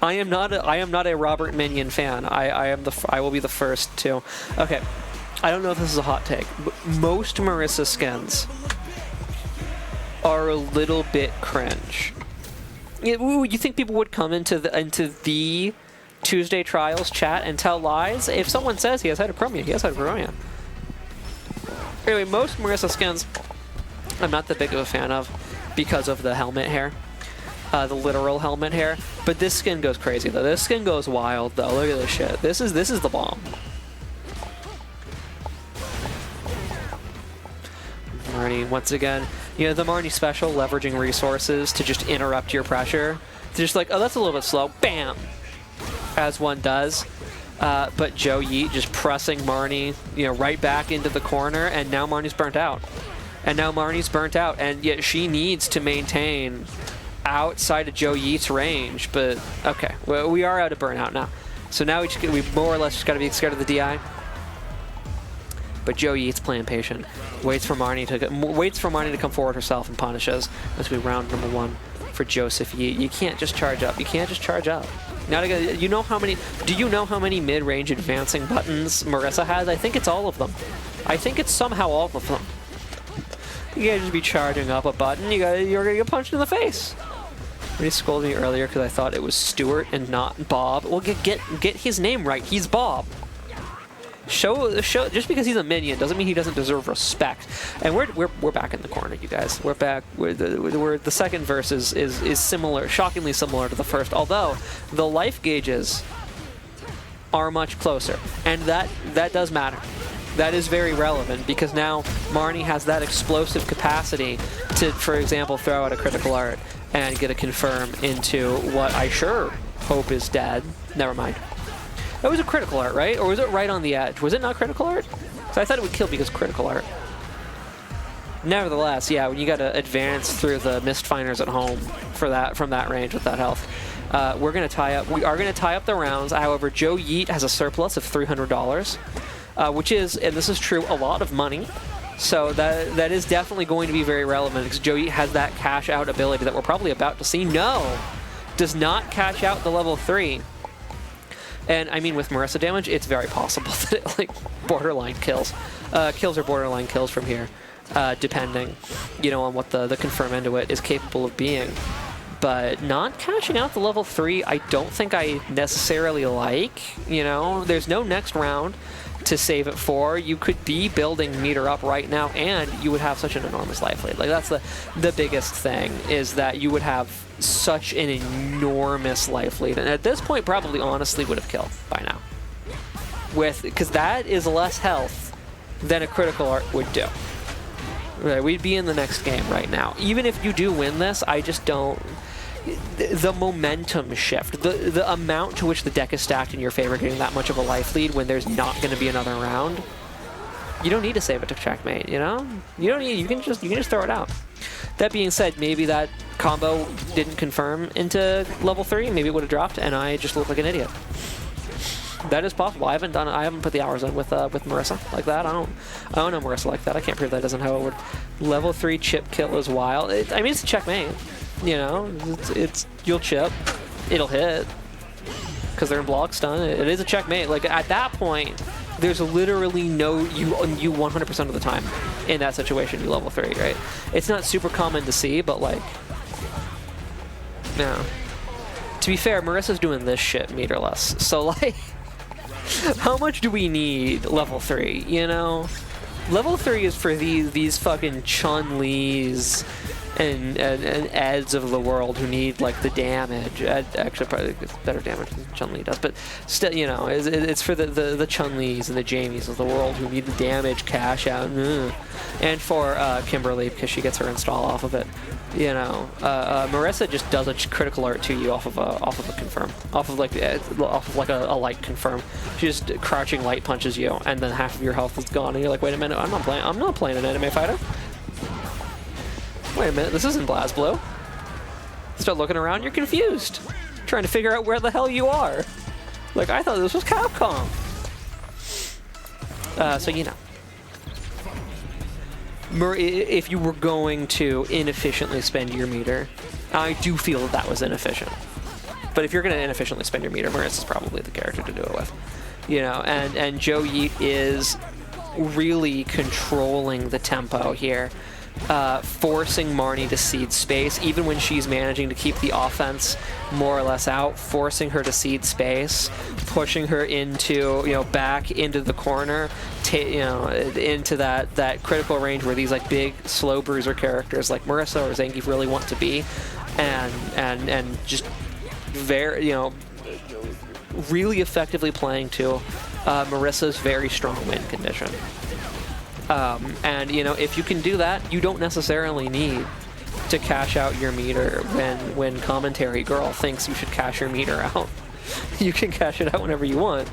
I am not a Robert Minion fan. I will be the first to. Okay, I don't know if this is a hot take, but most Marisa skins are a little bit cringe. You think people would come into the Tuesday Trials chat and tell lies? If someone says he has hyperchromia, he has hyperchromia. Anyway, most Marisa skins I'm not that big of a fan of because of the helmet hair. The literal helmet hair. But this skin goes crazy though. This skin goes wild though. Look at this shit. This is the bomb. Marnie, once again, you know, the Marnie special, leveraging resources to just interrupt your pressure. It's just like, oh, that's a little bit slow. Bam! As one does. But Joe Yeet just pressing Marnie, you know, right back into the corner, and now Marnie's burnt out. And yet she needs to maintain outside of Joe Yeet's range. But, okay, well, we are out of burnout now. So now we more or less just got to be scared of the DI. But Joe Yeet's playing patient. Waits for Marnie to come forward herself and punishes. As we round number 1 for Joseph Yeet. You can't just charge up. Do you know how many mid-range advancing buttons Marisa has? I think it's all of them. I think it's somehow all of them. You can't just be charging up a button. You're gonna get punched in the face. He scolded me earlier because I thought it was Stuart and not Bob. Well, get his name right. He's Bob. Show just because he's a minion doesn't mean he doesn't deserve respect. And we're back in the corner, you guys. We're back. The second verse is similar, shockingly similar to the first. Although the life gauges are much closer, and that does matter. That is very relevant because now Marnie has that explosive capacity to, for example, throw out a critical art and get a confirm into what I sure hope is dead. Never mind. That was a critical art, right? Or was it right on the edge? Was it not critical art? So I thought it would kill because critical art. Nevertheless, yeah, when you got to advance through the mist finders at home for that from that range with that health, we are going to tie up the rounds. However, Joe Yeet has a surplus of $300, which is, and this is true, a lot of money. So that is definitely going to be very relevant because Joe Yeet has that cash out ability that we're probably about to see. No, does not cash out the level 3. And I mean, with Marisa damage, it's very possible that it like borderline kills. Kills or borderline kills from here, depending, you know, on what the confirm into it is capable of being. But not cashing out the level 3, I don't think I necessarily like. You know, there's no next round to save it for. You could be building meter up right now, and you would have such an enormous life lead. Like that's the biggest thing, is that you would have such an enormous life lead, and at this point probably honestly would have killed by now, because that is less health than a critical art would do. Right, we'd be in the next game right now. Even if you do win this, I just don't. The momentum shift, the amount to which the deck is stacked in your favor, getting that much of a life lead when there's not going to be another round. You don't need to save it to checkmate, you know? You don't need. You can just throw it out. That being said, maybe that combo didn't confirm into level 3. Maybe it would have dropped, and I just look like an idiot. That is possible. I haven't put the hours in with Marisa like that. I don't know Marisa like that. I can't prove that doesn't how it would. Level 3 chip kill is wild. I mean, it's a checkmate. You know, it's you'll chip, it'll hit, because they're in block stun. It is a checkmate. Like at that point, there's literally no you 100% of the time in that situation you level 3, right? It's not super common to see, but like, no. To be fair, Marisa's doing this shit meterless, so like, how much do we need level 3? You know, level 3 is for these fucking Chun-Li's and Eds of the world who need like the damage. Actually, probably better damage than Chun-Li does, but still, you know, it's for the Chun-Li's and the Jamies of the world who need the damage cash out, and for Kimberly because she gets her install off of it. You know, Marisa just does a critical art to you off of a confirm, off of like a light confirm. She just crouching light punches you, and then half of your health is gone, and you're like, wait a minute, I'm not playing an anime fighter. Wait a minute, this isn't BlazBlue. Start looking around, you're confused. Trying to figure out where the hell you are. Like, I thought this was Capcom. So, you know. If you were going to inefficiently spend your meter, I do feel that was inefficient. But if you're going to inefficiently spend your meter, Marisa's probably the character to do it with. You know, and Joe Yeet is really controlling the tempo here, forcing Marnie to cede space, even when she's managing to keep the offense more or less out, forcing her to cede space, pushing her into, you know, back into the corner, you know, into that critical range where these like big slow bruiser characters like Marisa or Zangief really want to be, and just very, you know, really effectively playing to Marisa's very strong win condition. And, you know, if you can do that, you don't necessarily need to cash out your meter when commentary girl thinks you should cash your meter out. You can cash it out whenever you want.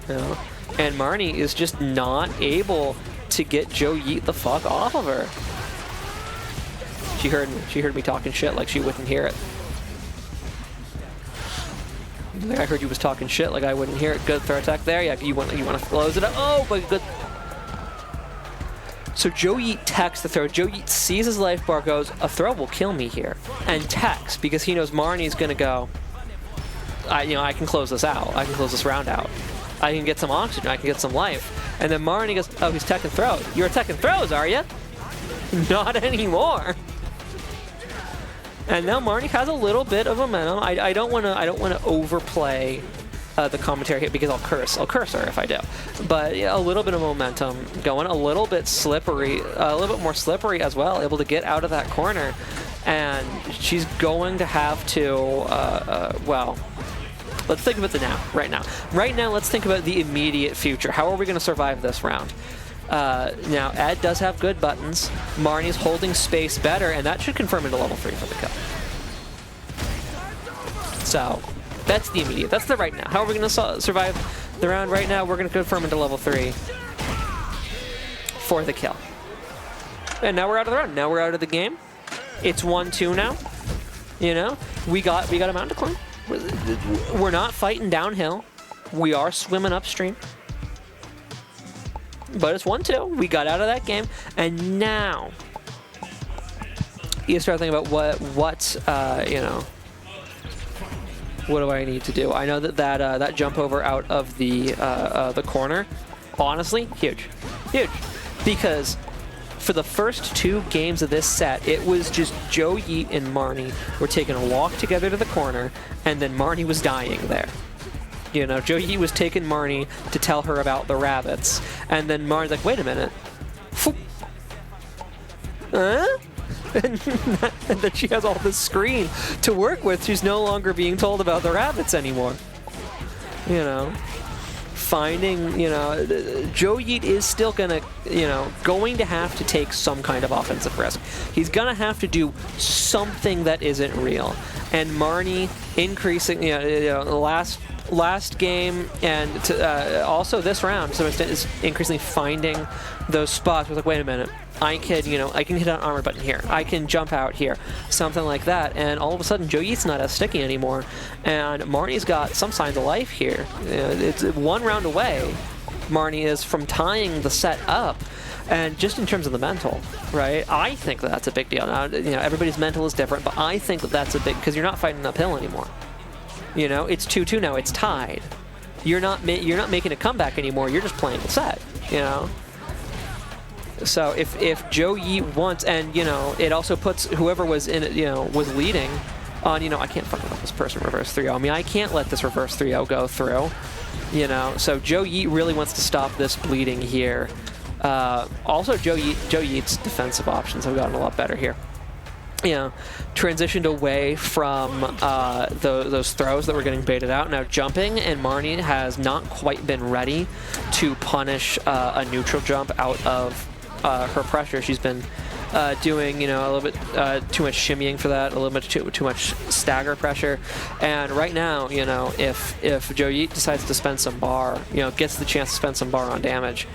You know? And Marnie is just not able to get Joe Yeet the fuck off of her. She heard me talking shit like she wouldn't hear it. Like I heard you was talking shit like I wouldn't hear it. Good throw attack there. Yeah, you want to close it up. Oh, but good. So Joe Yeet techs the throw. Joe Yeet sees his life bar, goes, a throw will kill me here, and techs because he knows Marnie's gonna go. I can close this out. I can close this round out. I can get some oxygen. I can get some life. And then Marnie goes, oh, he's tech and throws. You're attacking throws, are you? Not anymore. And now Marnie has a little bit of momentum. I don't want to overplay the commentary here because I'll curse her if I do. But yeah, a little bit of momentum going, a little bit slippery, a little bit more slippery as well, able to get out of that corner, and she's going to have to well. Let's think about the now, right now. Right now, let's think about the immediate future. How are we going to survive this round? Now, Ed does have good buttons. Marnie's holding space better, and that should confirm into level 3 for the kill. So, that's the immediate. That's the right now. How are we going to survive the round right now? We're going to confirm into level 3 for the kill. And now we're out of the round. Now we're out of the game. It's 1-2 now. You know, we got a mountain to climb. We're not fighting downhill. We are swimming upstream. But it's 1-2. We got out of that game, and now you start thinking about what you know, what do I need to do? I know that jump over out of the corner, honestly, huge, because for the first 2 games of this set, it was just Joe Yeet and Marnie were taking a walk together to the corner, and then Marnie was dying there. You know, Joe Yeet was taking Marnie to tell her about the rabbits, and then Marnie's like, wait a minute. Huh? And then she has all this screen to work with. She's no longer being told about the rabbits anymore. You know, finding, you know, Joe Yeet is still going to have to take some kind of offensive risk. He's going to have to do something that isn't real. And Marnie increasing, you know the last game and also this round, to some extent, is increasingly finding those spots where, like, wait a minute, I can hit an armor button here, I can jump out here, something like that, and all of a sudden Joe Yeet's not as sticky anymore, and Marnie's got some signs of life here. It's 1 round away, Marnie is, from tying the set up. And just in terms of the mental, right, I think that's a big deal. Now, you know, everybody's mental is different, but I think that's a big, because you're not fighting uphill anymore. You know, it's 2-2 now. It's tied. You're not making a comeback anymore. You're just playing the set. You know. So if Joe Yeet wants, and you know, it also puts whoever was in it, you know, was leading on, you know, I can't fucking let this person reverse 3-0. I mean, I can't let this reverse 3-0 go through. You know, so Joe Yeet really wants to stop this bleeding here. Also, Joe Yeet's defensive options have gotten a lot better here. You know, transitioned away from those throws that were getting baited out. Now jumping, and Marnie has not quite been ready to punish a neutral jump out of her pressure. She's been doing, you know, a little bit too much shimmying for that, a little bit too much stagger pressure. And right now, you know, if Joe Yeet decides to spend some bar, you know, gets the chance to spend some bar on damage,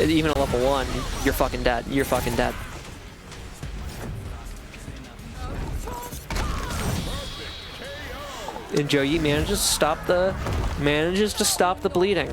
even at level 1, you're fucking dead. You're fucking dead. And Joe Yeet manages to stop the bleeding.